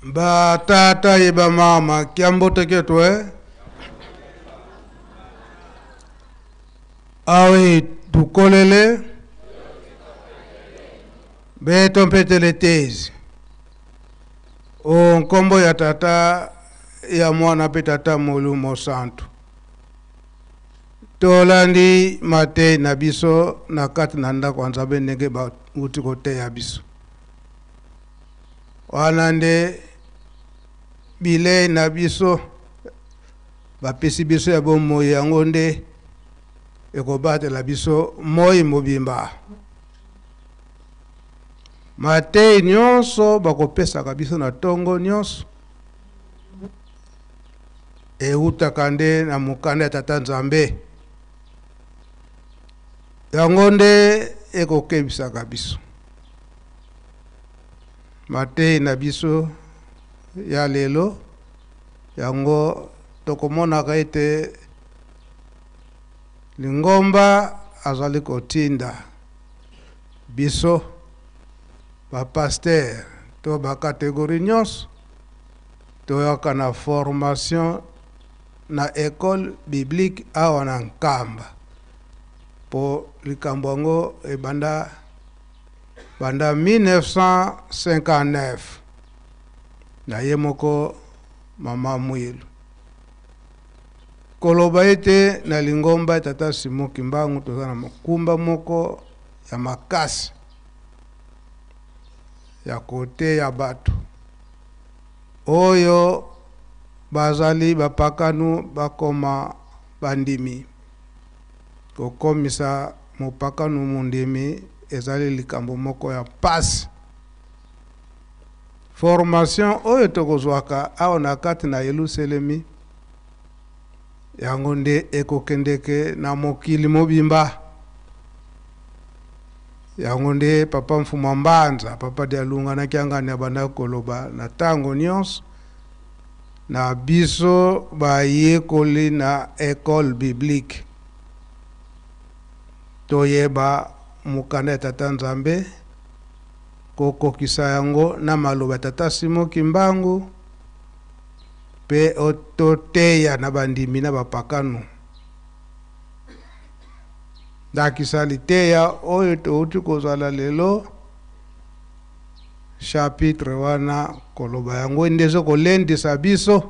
Ba tata ye ba mama kiambote ketwe awi tukolele beto mpetele tezi o nkombo ya tata ya mwana pe tata molumo santu tolandi mate na biso na kati na ndako nzambe ndenge bauti koteya biso wana nde bile na biso bapesi biso ya bomoi yango nde ekobatela biso moi mobimba mate nyonso bakopesaka biso na tongo nyonso eutaka nde na mokanda ya tata nzambe yango nde ekokebisaka biso mate na biso ya lelo yango tokomonaka ete lingomba azali kotinda biso bapaster to bakategori nyonso toyoka na formation na école biblique awa na Nkamba po likambo yango banda 1959 na ye moko mama Mwilu koloba ete na lingomba tata Simon Kimbangu toza na mokumba moko ya makasi ya kote ya bato oyo bazali bapakanu bakoma bandimi kokomisa mopakanu mundimi ezali likambo moko ya pasi formation oyo tokozwaka awa na kati na Yelusalemi yango nde ekokendeke na mokili mobimba yango nde papa Mfuma Mbanza papa Dialunga na kiangani abanda koloba na tango nyonso na biso bayekoli na école biblique toyeba mokanda ya tata nzambe kokokisa yango na maloba tata Simon Kimbangu pe ototeya na bandimi na bapakanu ndakisa liteya oyo touti kozala lelo chapitre wana koloba yango ndezo kolendisa biso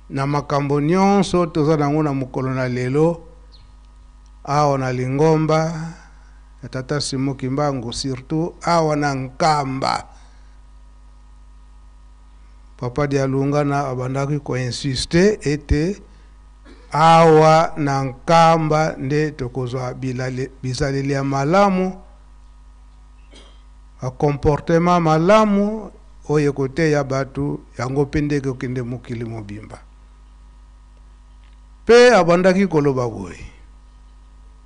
na makambo nyonso toza nango na mokolo na lelo awa na lingomba ya tata Simon Kimbangu surtout awa na Nkamba papa Dialunga na abandaki koinsiste ete awa na Nkamba nde tokozwa bizaleli ya malamu a comportement malamu oyo kote ya batu yango pende kokende mokili mobimba pe abandaki koloba boye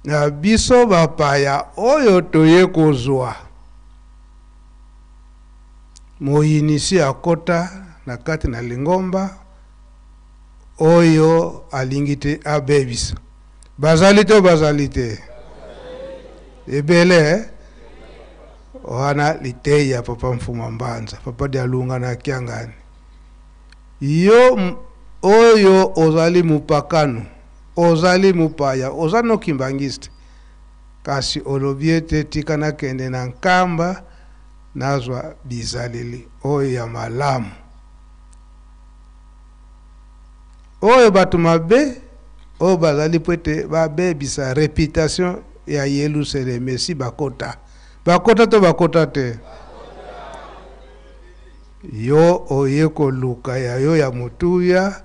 na biso bapaya oyo toye kozwa moyinisi akota na kati na lingomba oyo alingite abebisa bazalite ebele wana liteya papa Mfuma Mbanza papa Dialunga na kiangani yo oyo ozali mupakanu ozali mupaya ozano kimbangiste kasi olobiete tikana kende na Nkamba nazwa bizaleli oyo ya malamu oyo batu mabe oyo bazali pwete babebisa réputation ya Yelusalemi si bakota to bakota te yo oye koluka ya yo ya mutuya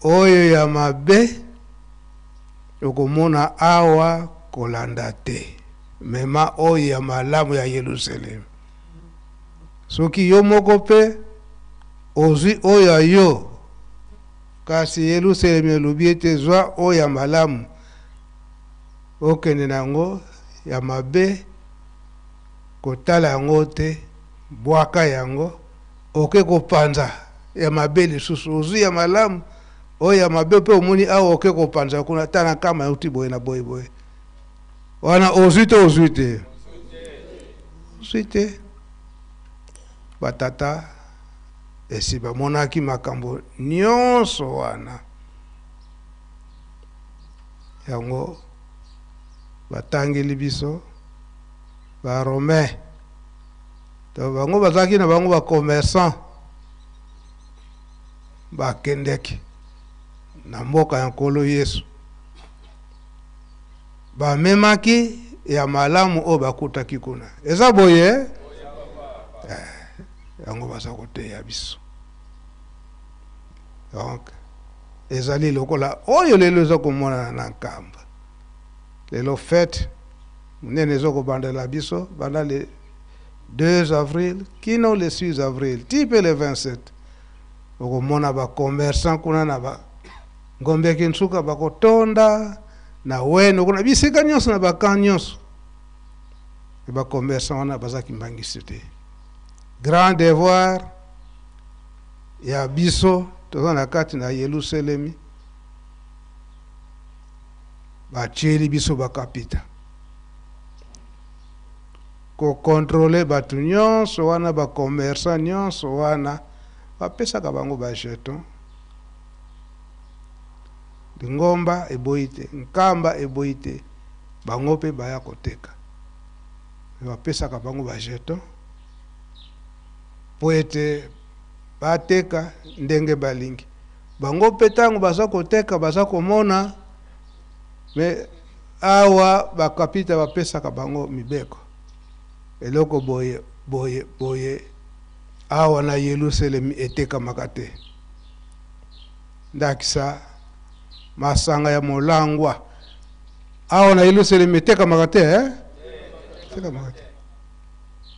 oyo ya mabe okomona awa kolanda te mema oyo ya malamu ya Yelusalemi soki yo moko pe ozwi oyo yo kasi Yelusalemi elobi ete zwa oyo ya malamu okende nango ya mabe kotala yango te bwaka yango oke kopanza ya mabe lisusu ozwi ya malamu oyo ya mabe pe omoni awa oke kopanza kuna tana kama yuti boye na boye wana ozwi te batata esi bamonaki makambo nyonso wana yango batangeli biso ba romain to bango bazaki na bango ba commerçant bakendeki na mboka ya nkolo Yesu bamemaki ya malamu o bakutaki kuna eza boye yango baza koteya biso donc ezali lokola oyo lelo eza komona na nkamba lelo fête munene eza kobandela biso banda le 2 avril kino le 6 avril tipe le 27 okomona ba commerçant kuna na ba ngombe kinsuka bakotonda na weno kuna bisika nyonso na bakan nyonso ba commerçant wana bazaki mbangisi te grand devoir ya biso toza na kati na Yerusalemi bacheli biso bakapita ko contrôler batu nyonso wana ba commerçant nyonso wana bapesaka bango ba jeton ngomba eboite nkamba eboite bango pe baya koteka bapesaka bango ba jeton po ete bateka ndenge balingi bango pe tango baza koteka baza komona me awa bakapita bapesaka bango mibeko eloko boye awa na Yerusalemi etekamaka te ndakisa masanga ya molangwa awa na Yerusalemi etekamaka te etekamaka te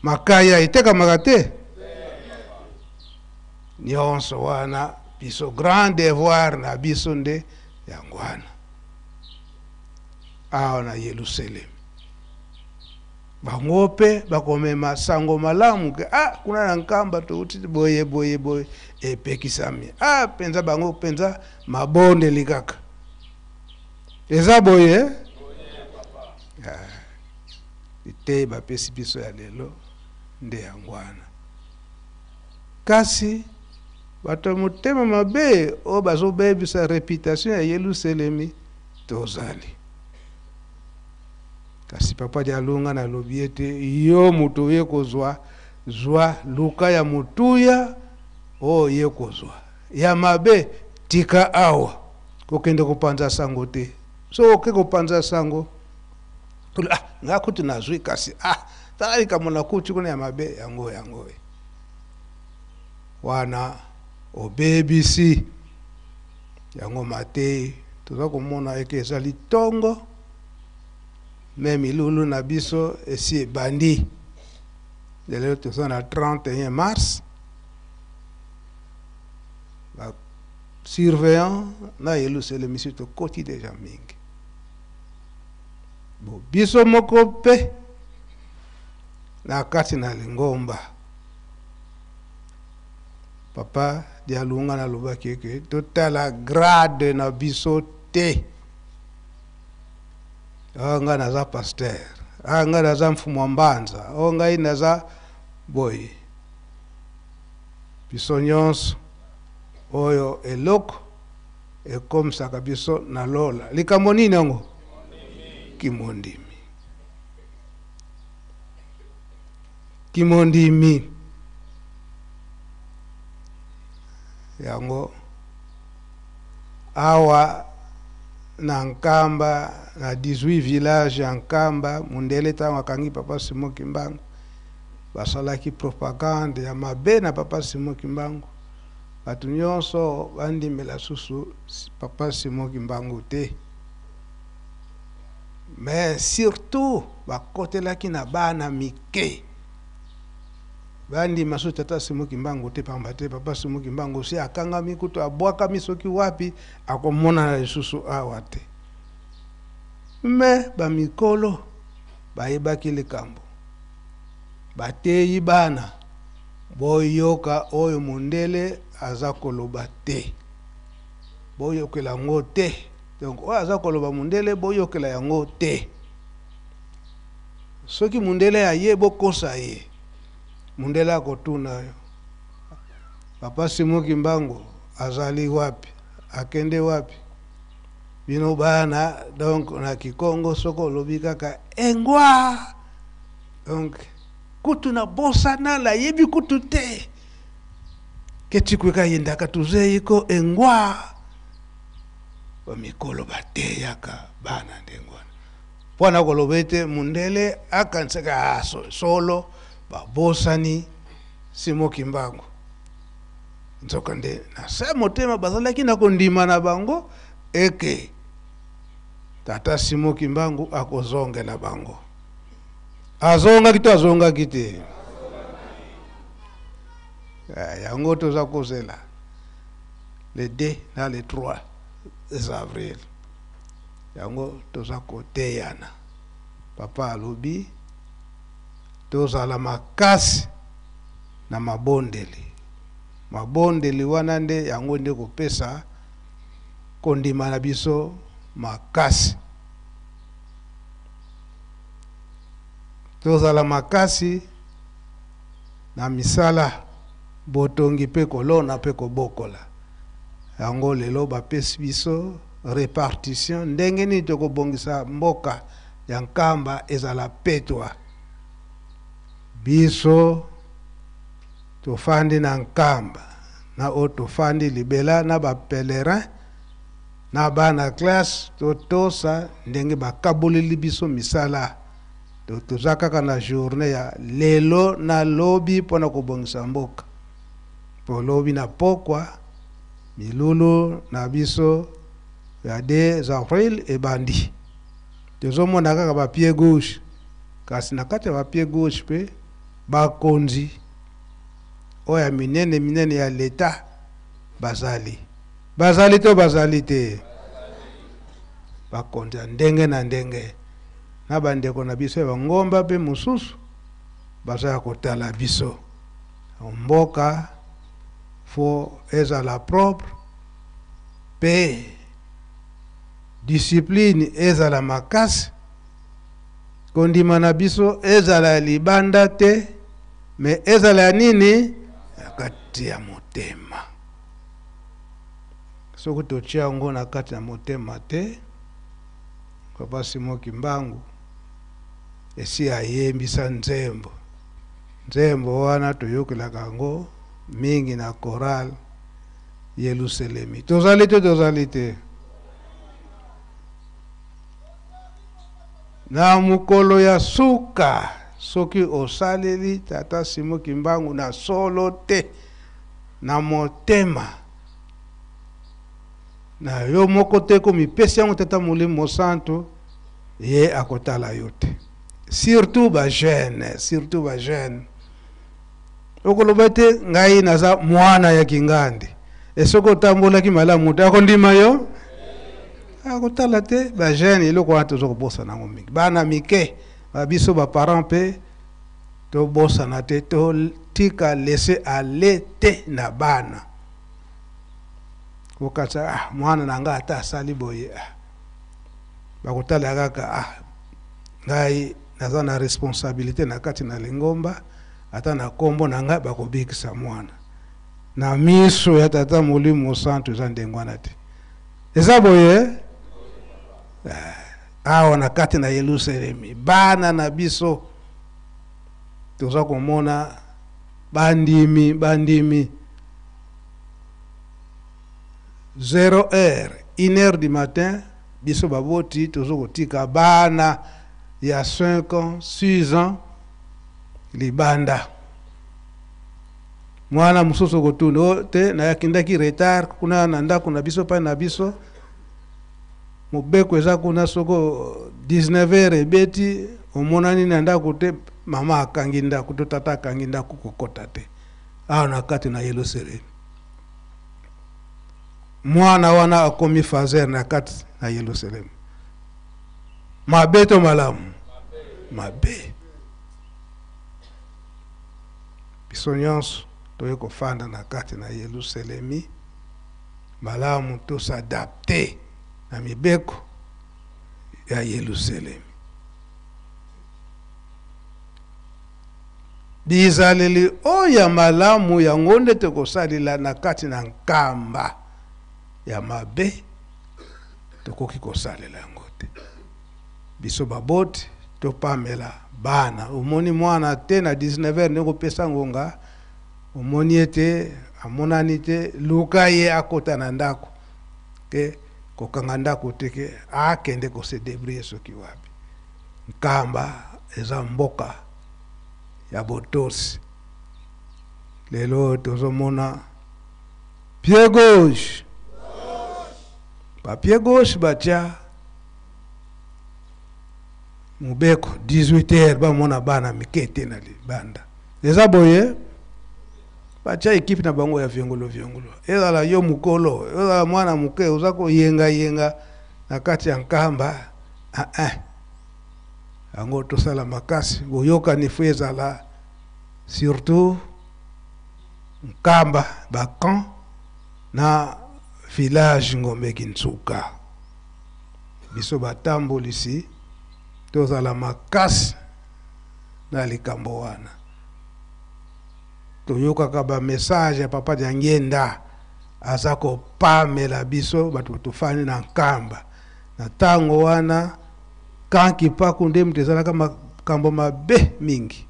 makaya etekamaka te nyonso wana biso grand devoir na biso nde yango wana awa na Yerusalemi bango pe bakomema sango malamu ke kuna na nkamba touti boye epekisami penza bango penza mabonde likaka eza boye ite bapesi biso ya lelo nde yango wana kasi bato motema mabe o bazobebisa reputation ya Yerusalemi tozali kasi papa Dialunga na lobi ete yo mutu ye kozwa luka ya mutuya o ye kozwa ya mabe tika awa kokende kopanza sango te so oke kopanza sango tuli ngakuti nazwi kasi tali kamona kuti kuna ya mabe yango wana obebisi yango mate toza komona eke ezali tongo même ilulu na biso esi ebandi lelo toza na 31 mars ba surveillant na Yerusalemi si tokoti deja mingi biso moko pe na kati na lingomba papa Dialunga na lobaki eke totala grade na biso te nga naza pasteur nga naza mfumu wa mbanza ngai naza boy biso nyonso oyo eloko ekomisaka biso na lola likambo nini yango kimondimi yango awa na nkamba na 18 village ya nkamba mundele tango akangi papa Simon Kimbangu basalaki propagande ya mabe na papa Simon Kimbangu batu nyonso bandimela susu papa Simon Kimbangu te mais surtout bakotelaki na bana mike bandima so tata Simon Kimbangu te pamba te papa Simon Kimbangu si akangami kutu abwakami soki wapi akomona na lisusu awa te me bamikolo bayebaki likambo bateyi bana boyoka oyo mundele aza koloba te boyokela yango te donc oyo aza koloba mundele boyokela yango te soki mundele aye bokosa ye mundele kotuna yo papa Simon Kimbangu azali wapi akende wapi bino bana donc na Kikongo soko lobi kaka engwa donc kutu na bosa na la yebi kutu te keti kweka yenda katuze iko engwa wa mikolo bate yaka bana ndengwana pona kolobete mundele akanseka solo ba bosa ni Simon Kimbangu nzoka nde na sa motema bazalaki na kondima na bango eke tata Simon Kimbangu akozonga na bango azonga kito azonga kite yango toza kozela le 2 na le 3 avril yango toza koteyana papa alobi tozala makasi na mabondeli wana nde yango nde kopesa kondima na biso makasi tozala makasi na misala botongi pe kolona pe kobokola yango lelo bapesi biso répartition ndenge ni tokobongisa mboka ya nkamba ezala petwa biso tofandi na nkamba na o tofandi libela na ba pèlerin na bana classe totosa ndenge bakaboleli biso misala toza kaka na journée ya lelo na lobi pona kobongisa mboka po lobi na pokwa milulu na biso ya 2 avril ebandi tozomona kaka ba pied gauche kasi na kati ya ba pied gauche pe bakonzi oya minene ya leta bazali to bazali te bakonzi ndenge na ndenge na bandeko na biso ya ngomba pe mususu bazaya kotala biso mboka fo ezala propre pe discipline ezala makasi kondima na biso ezala libanda te me ezala nini kati ya motema soko totia yango na kati ya motema te papa Simon Kimbangu esi ayembisa nzembo wana toyokelaka yango mingi na choral Yerusalemi tozali te na mukolo ya suka soki osaleli tata Simon Kimbangu na solo te na motema na yo moko te ko mipesi yango tata Molimo Santo ye akotala yo te surtout ba jeune okolobete ngai naza mwana ya kingandi esoko tambolaki malamu te akondima yo akotala te ba jeune eloko wana tozokobosa nango mingi bana mike babiso ba parents pe to bosa na te to tika laisser aller te na bana kokatsa mwana nanga ata asali boye bakotala kaka ngai naza na responsabilité na kati na lingomba ata na kombo nanga bakobikisa mwana na miso ya tata Molimo Santo eza ndengwana te eza boye awa na kati na Yerusalemi bana na biso toza komona bandimi 0h 1h du matin biso baboti tozo kotika bana ya 5 ans 6 ans libanda mwana mususu kotundo te na yakindaki retard kuna na ndako na biso pa na biso mobeko eza kuna soko 19h ebeti omonani na ndako te mama akangi ndako to tata akangi ndako kokota te awa na kati na Yerusalemi mwana wana akomi fazer na kati na Yerusalemi mabe to malamu mabe biso nyonso toye kofanda na kati na Yerusalemi malamu to s'adapter na mibeko ya Yerusalemi bizaleli oya malamu ya ngonde tokosalila na kati na nkamba ya mabe tokoki kosalela yango te. Biso baboti topamela bana omoni mwana te na 19h ndeko pesa ngonga omoni ete amonani te luka ye akota na ndako ke kokanga ndako te ke akende ko se débrouiller soki wapi. Nkamba eza mboka ya botosi. Lelo tozomona pied gauche ba pied gauche batia mubeko 18h bamona bana mikete na libanda. Eza boye batia ekipe na bango ya viongolo. Ezala yo mukolo, ezala mwana muke uzako yenga na kati ya nkamba. Ango tosala makasi boyoka ni ezala surtout nkamba bakan na village Ngombe Kintsuka. Biso batambolisi tozala makasi na likambo wana. Toyoka kaba message ya papa Diangenda azako pamela biso batu tofani na nkamba. Na tango wana kanki paku nde mtezala kama kambo mabe mingi.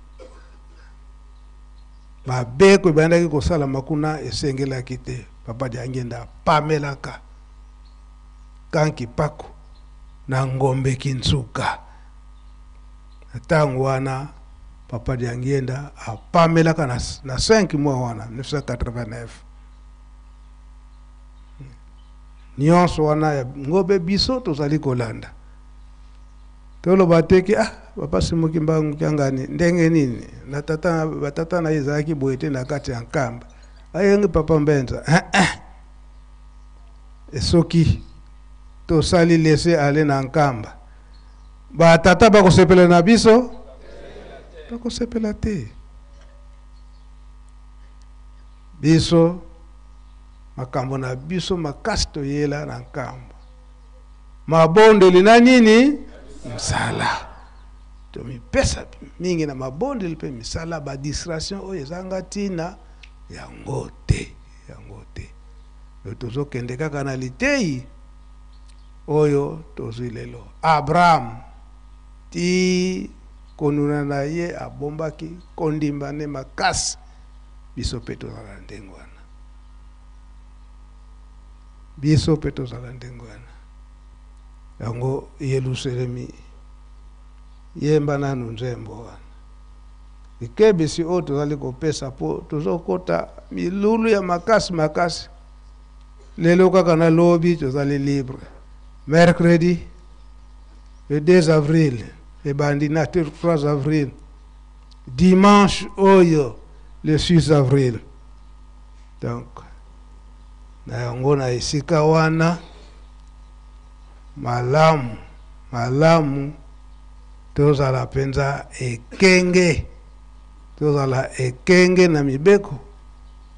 Mabe ko bandaki kosala makuna esengela kite papa Diangenda pamelaka kanki paku na Ngombe Kintsuka. Tango wana papa Diangenda apamelaka na 5 mois wana 1989. Nyonso wana ya ngobe biso tozali kolanda. Tolo bateki papa Simoki Mbangu kyangani ndenge nini na batata na Izaki boyete na kati ya nkamba. Ayengi papa Mbenza esoki tosali laisser aller na nkamba. Batata bakosepela na biso bakosepela te. Biso makambo na biso makasi toyela na nkamba. Mabondeli na nini? Msala. Tomipesa mingi na mabondeli pe misala ba distraction oyo ezanga tina yango te. Tozo kende kaka na litei oyo tozwi lelo. Abraham ti konuna na ye abombaki kondimbane makasi biso pe tozala ndengo wana. Biso pe tozala ndengo wana. Yango Yerusalemi yemba nanu nzembo wana. Ikebisi o tozali kopesa po tozokota milulu ya makasi. Lelo kaka na lobi tozali libre. Mercredi le 2 avril et bandina 3 avril. Dimanche oyo le 6 avril. Donc na yango na isika wana malamu tozala penza ekenge. Tozala ekenge na mibeko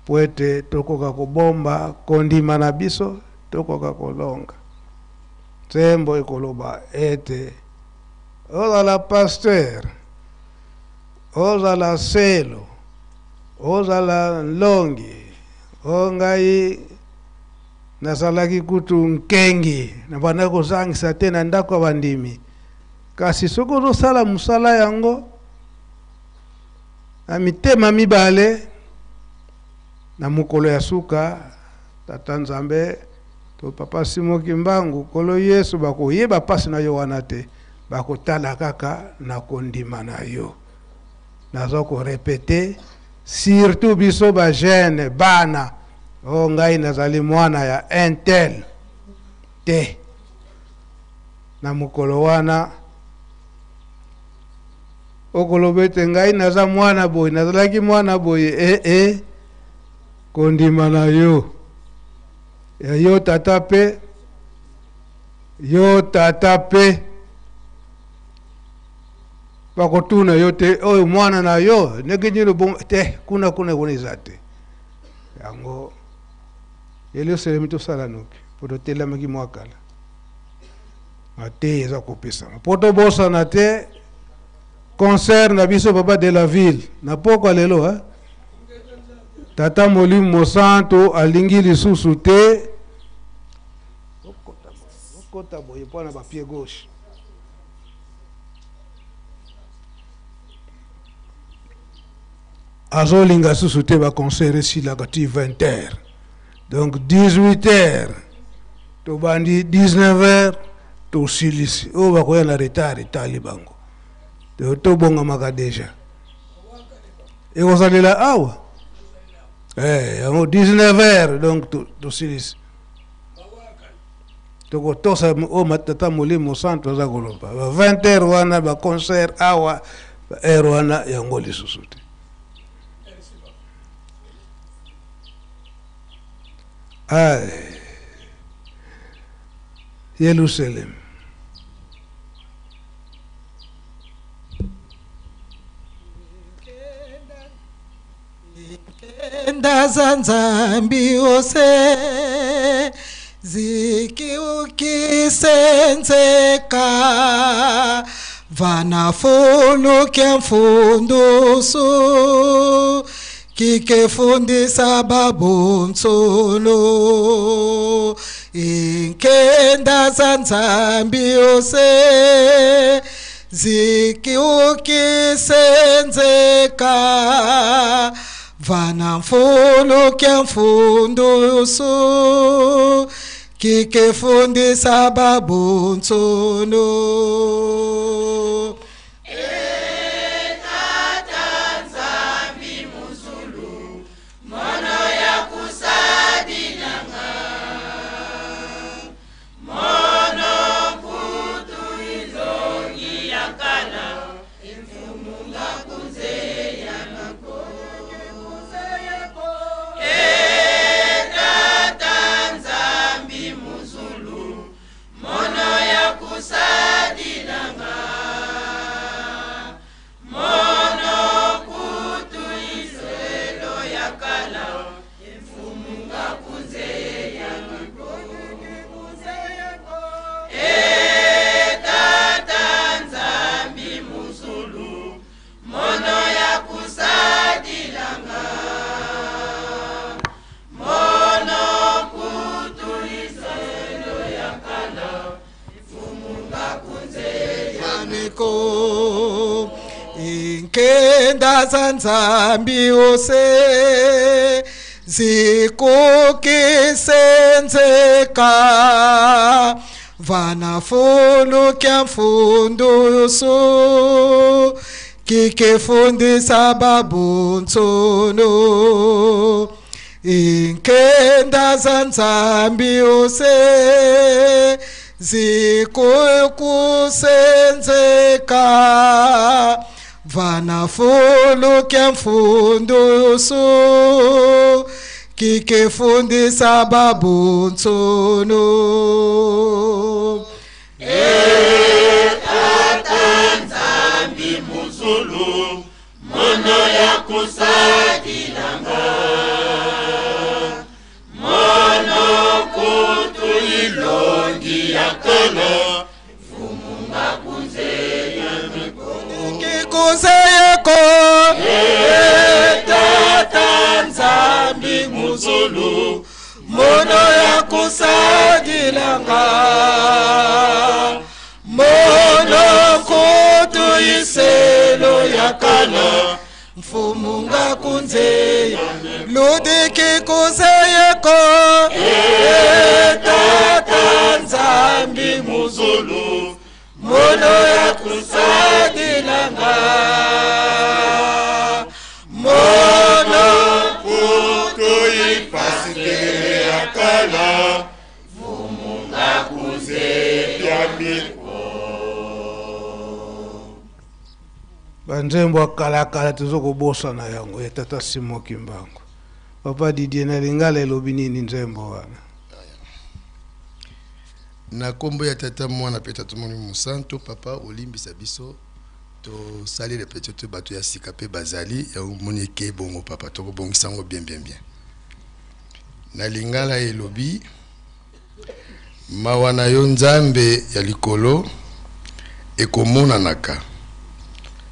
poete tokoka kobomba kondima na biso tokoka kolonga. Tembo ekoloba ete ozala pasteur, ozala selo, ozala longi, ongai nasalaki kutu nkengi na bana kozangisa te na ndako bandimi. Kasi soko ozosala musala yango na mitema mibale na mukolo ya suka tata Nzambe to papa Simoki Mbangu kolo Yesu bakoyeba pasi na yo wana te, bakotala kaka na kondima na yo. Nazo ko répéter surtout biso ba jeune bana ngai nazali mwana ya intel te na mukolo wana okolobete ngai naza mwana boy nazalaki mwana boy kondima na yo yo tata pe bakotuna yo te oyo mwana na yo negenyelo bom te kuna izate yango Elio Seremito Salanuki poto tela maki mwakala ate eza kopesa poto bosa na te concert na biso papa de la ville na poko lelo hein. Tata Molimo Mosanto alingi lisusu te okota boye pona ba pied gauche azolinga susu te ba concert ici la gati 20h donc 18h to bandi 19h to silisi o ba koya na retard etali bango to bonga maka deja e kosalela awa 19h donc to silisi to tosa o matata Molimo Mosanto za koloba 20h wana ba concert awa ero wana yango lisusu te Jerusalem. Ndazanzambi ose ziki ukisenzeka vanafulu kyamfundusu kikefundisa babuntsulu inkenda zanzambi ose ziki ukisenzeka vanafulu kyamfundusu kikefundisa babuntsulu inkenda zanzambi ose zikukisenzeka vanafulu kyamfundusu kikefundisa babuntsulu inkenda zanzambi ose zikukusenzeka vanafulu kyamfundusu kikefundisa babuntsulu Tatanzambi muzulu mono ya kusadilanga mono kutu ilongi ya kala fumunga kunzeya kikuzeyeko Tatanzambi muzulu mono ya kusadilanga mono kutu iselo ya kala mfumunga kunzeya ludiki kuzeyeko Tatanzambi muzulu mono ya kusadilanga mono kutu ipasitele ya kala mfumunga kunzeya banzembo akalakala tuzokobosa na yango tata Simo Kimbangu papa Didier na lingala elobi nini nzembo wana na kombo ya tata mwana pe tata Molimo Mosanto papa olimbisa biso to sali le petit bato ya sika pe bazali ya moni ke bongo papa to ko bongisango bien na lingala elobi mawana yo nzambe ya likolo ekomona naka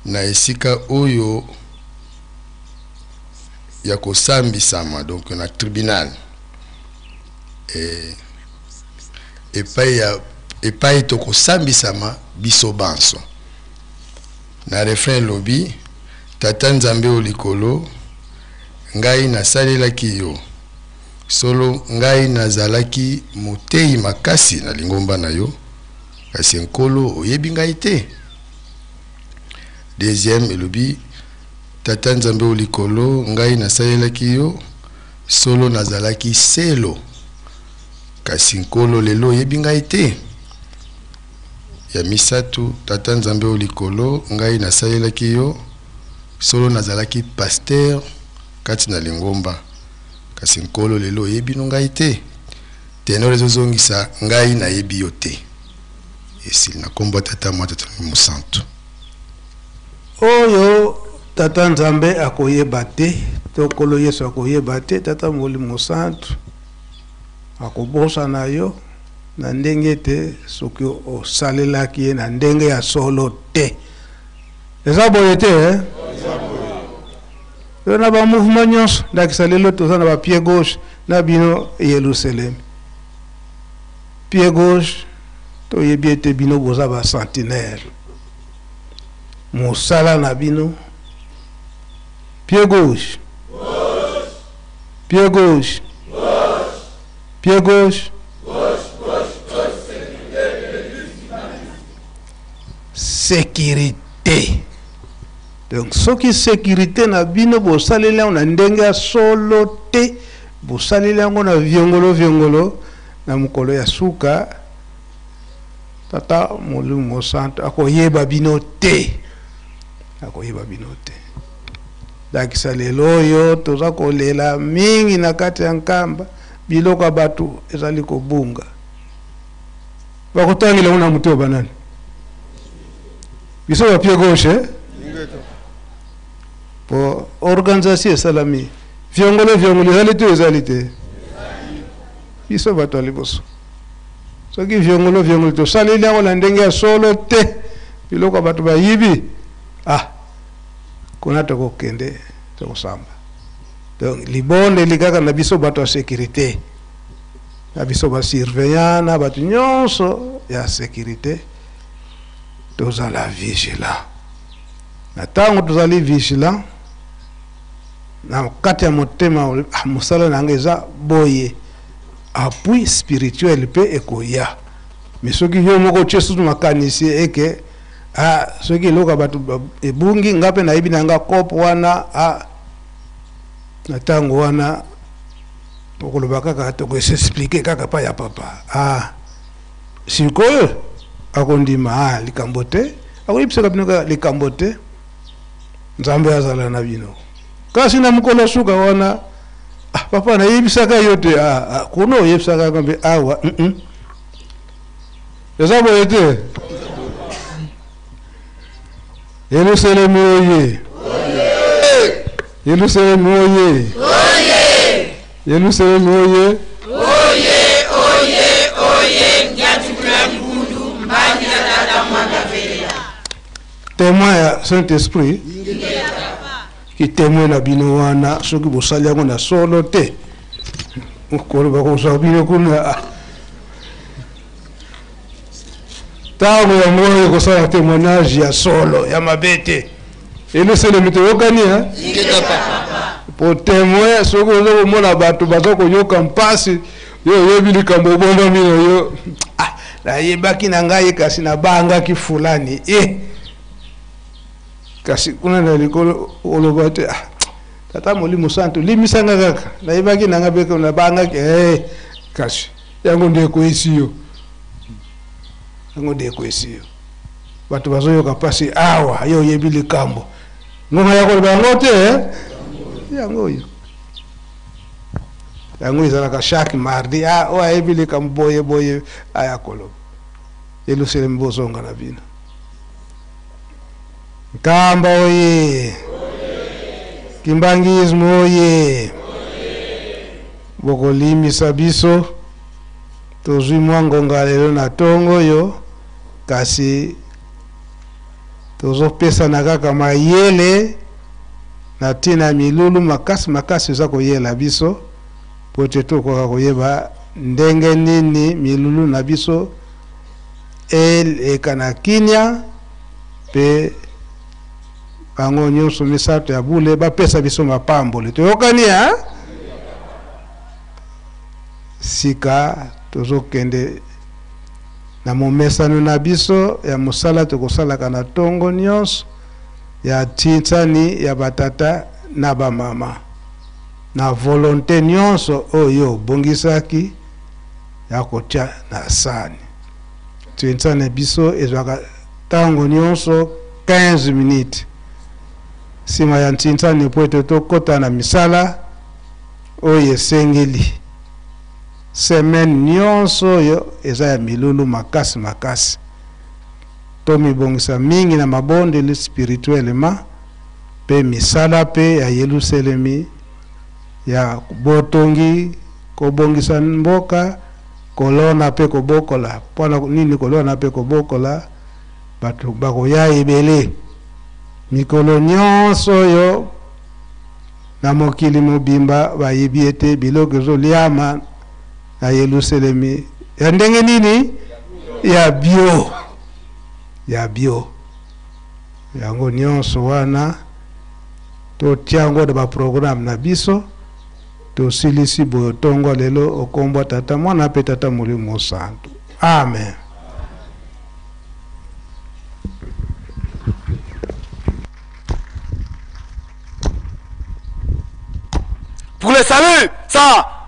na esika oyo ya kosambisama, donc na tribunal epai tokosambisama biso banso. Na refrain lobi tata nzambe olikolo ngai nasalelaki yo solo ngai nazalaki motei makasi na lingomba na yo kasi nkolo oyebi ngai te. Deuxième elobi tata nzambe olikolo ngai nasalelaki yo solo nazalaki selo kasi nkolo lelo oyebi ngai te. Ya misatu tata nzambe olikolo ngai nasalelaki yo solo nazalaki pasteur kati na lingomba kasi nkolo lelo oyebi no ngai te. Tenor ezozongisa ngai nayebi yo te. Esi na kombo tata mwa tata musantu oyo tata nzambe akoyeba te, tokolo Yesu akoyeba te, tata Molimo Santu akobosa na yo na ndenge te soki osalelaki ye na ndenge ya solo te. Eza boye te yo na ba mouvement nyonso ndakisa lelo toza na ba pied gauche na bino Yerusalem. Pied gauche toyebi ete bino boza ba sentinelle mosala na bino. Pied gauche, pied gauche, pied gauche, sécurité. Donc soki sécurité na bino bosalela na ndenge ya solo te, bosalela ngo na viongolo na mukolo ya suka tata Molimo Santu akoyeba bino te, akoyeba bino te. Dakisa lelo yo toza kolela mingi na kati ya nkamba biloko batu ezali kobunga bakotangila una muto banani biso ba pied gauche po organisation salami viongolo ezali te biso batu aliboso soki viongolo to salili yango na ndenge ya solo te biloko batu bayibi kuna tokokende tokosamba. Donc libonde likaka na biso bato ya sécurité na biso ba surveillant na bato nyonso ya sécurité tozala vigilant. Na tango tozali vigilant na kati ya motema mosala nanga eza boye appui spirituel pe ekoya. Mais soki yo moko tiesu makanisi eke soki loka batu ebungi ngape na ibi nanga kopo wana na tango wana okoloba kaka toko expliquer kaka pa ya papa sikoyo akondima likambo te akoyebisaka bino kaka likambo te nzambe azala na bino kasi na mukolo suka wana papa na yebisaka yo te kuno oyebisaka kambe awa eza boye te. Yerusalem oye. Yerusalem oye. Yerusalem oye. Témoin ya Saint-Esprit qui témoin na bino wana soki bosali yango na solo te okoloba kosa bino kuna tango ya moyo kosala témoignage ya solo ya mabete eno sele mitokani po témoin soko ozo mona bato bazoko yoka mpasi yo yebi likambo bomba mino yo na yebaki na ngai kasi na banga ki fulani kasi kuna na likolo olobate tata Molimo Santu limisanga kaka na yebaki na ngabe na banga kasi yango ndeko isiyo yango ndeko isiyo bato bazoyoka pasi awa yo yebi likambo ngonga yako bango te yango yo yango izalaka chaque mardi o ayebi likambo boye ayakolo Yerusalem bozonga na bino Nkamba oye Kimbangismo oye bokolimisa biso tozwi mwa ngonga lelo na tongo yo kasi tozopesa na kaka mayele na tina milulu makasi za koyela biso po te tokoka koyeba ndenge nini milulu na biso ekana kinya pe bango nyonso misato ya bule bapesa biso mapambole toyokani ha sika tozokende na momesano na biso ya mosala tokosalaka na tongo nyonso ya tintani ya batata na bamama na volonté nyonso oyo bongisaki ya kotia na sani tintani biso ezwaka tango nyonso 15 minutes sima ya tintani po ete tokota na misala oyo esengeli semaine nyonso oyo eza ya milulu makasi tomi bongisa mingi na mabondeli spirituellement pe misala pe ya Yerusalemi ya botongi kobongisa mboka kolona pe kobokola pona nini kolona pe kobokola batu bakoya ebele mikolo nyonso oyo na mokili mobimba bayebi ete biloko ezoliama na Yerusalemi ya ndenge nini ya bio yango nyonso wana totiango da ba programme na biso tosilisi boyo tongo lelo okombo tata mwana pe tata Molimo Santo. Amen. Pour le salut, ça